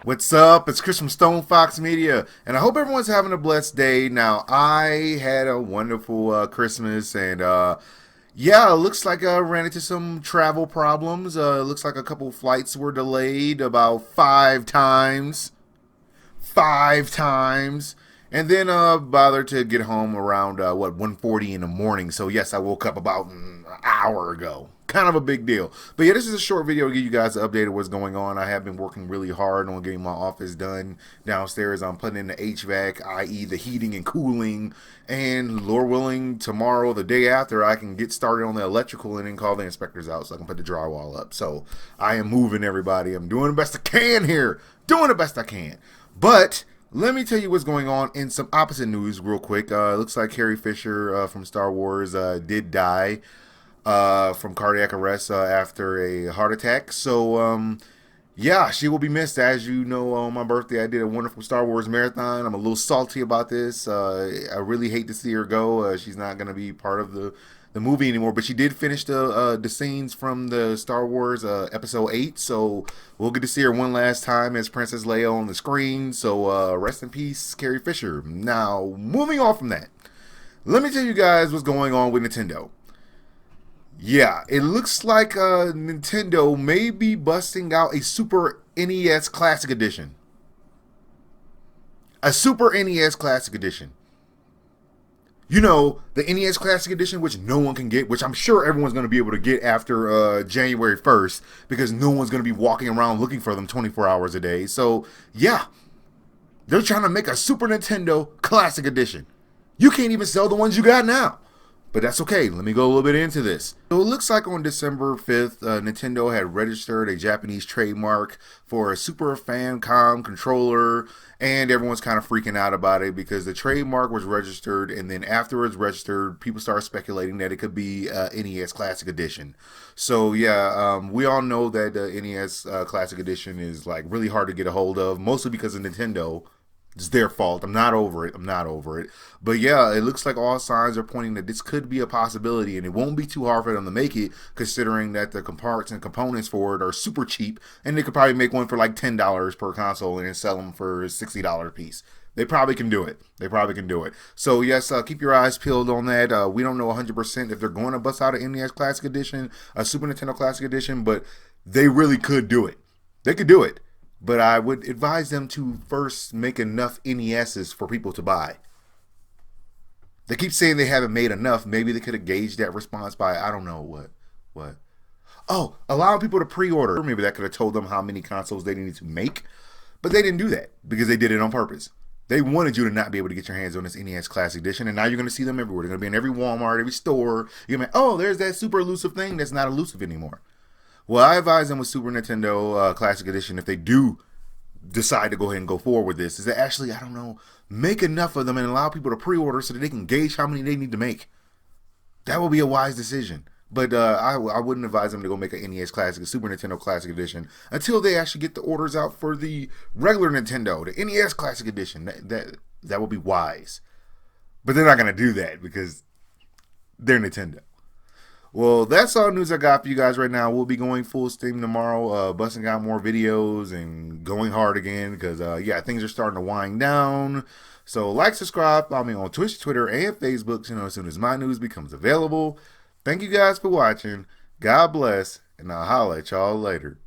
What's up? It's Chris from StonefoxMedia, and I hope everyone's having a blessed day. Now, I had a wonderful Christmas, and yeah, it looks like I ran into some travel problems. It looks like a couple flights were delayed about 5 times. 5 times. And then bothered to get home around 1:40 in the morning. So yes, I woke up about an hour ago. Kind of a big deal. But yeah, this is a short video to give you guys an update of what's going on. I have been working really hard on getting my office done downstairs. I'm putting in the HVAC, i.e. the heating and cooling. And Lord willing, tomorrow, the day after, I can get started on the electrical and then call the inspectors out so I can put the drywall up. So I am moving, everybody. I'm doing the best I can here. Doing the best I can. But let me tell you what's going on in some opposite news real quick. It looks like Carrie Fisher from Star Wars did die from cardiac arrest after a heart attack. So, yeah, she will be missed. As you know, on my birthday, I did a wonderful Star Wars marathon. I'm a little salty about this. I really hate to see her go. She's not going to be part of the movie anymore, but she did finish the scenes from the Star Wars Episode 8, so we'll get to see her one last time as Princess Leia on the screen. So rest in peace, Carrie Fisher. Now, moving on from that, let me tell you guys what's going on with Nintendo. Yeah, it looks like Nintendo may be busting out a Super NES Classic Edition. A Super NES Classic Edition. You know, the NES Classic Edition, which no one can get, which I'm sure everyone's going to be able to get after January 1st, because no one's going to be walking around looking for them 24 hours a day. So, yeah, they're trying to make a Super Nintendo Classic Edition. You can't even sell the ones you got now. But that's okay. Let me go a little bit into this. So it looks like on December 5th, Nintendo had registered a Japanese trademark for a Super Famicom controller, and everyone's kind of freaking out about it because the trademark was registered, and then afterwards registered, people started speculating that it could be NES Classic Edition. So yeah, we all know that the NES Classic Edition is like really hard to get a hold of, mostly because of Nintendo. It's their fault. I'm not over it. I'm not over it. But yeah, it looks like all signs are pointing that this could be a possibility, and it won't be too hard for them to make it, considering that the parts and components for it are super cheap, and they could probably make one for like $10 per console and then sell them for a $60 a piece. They probably can do it. They probably can do it. So yes, keep your eyes peeled on that. We don't know 100% if they're going to bust out an NES Classic Edition, a Super Nintendo Classic Edition, but they really could do it. They could do it. But I would advise them to first make enough NESs for people to buy. They keep saying they haven't made enough. Maybe they could have gauged that response by, I don't know, what? Oh, allowing people to pre-order. Maybe that could have told them how many consoles they needed to make. But they didn't do that because they did it on purpose. They wanted you to not be able to get your hands on this NES Classic Edition, and now you're going to see them everywhere. They're going to be in every Walmart, every store. You're going to be, oh, there's that super elusive thing that's not elusive anymore. Well, I advise them with Super Nintendo Classic Edition, if they do decide to go ahead and go forward with this, is that actually, I don't know, make enough of them and allow people to pre-order so that they can gauge how many they need to make. That would be a wise decision. But I wouldn't advise them to go make an NES Classic, a Super Nintendo Classic Edition, until they actually get the orders out for the regular Nintendo, the NES Classic Edition. That would be wise. But they're not going to do that because they're Nintendo. Well, that's all news I got for you guys right now. We'll be going full steam tomorrow, busting out more videos and going hard again because, yeah, things are starting to wind down. So like, subscribe, follow me on Twitch, Twitter, and Facebook, you know, as soon as my news becomes available. Thank you guys for watching. God bless, and I'll holla at y'all later.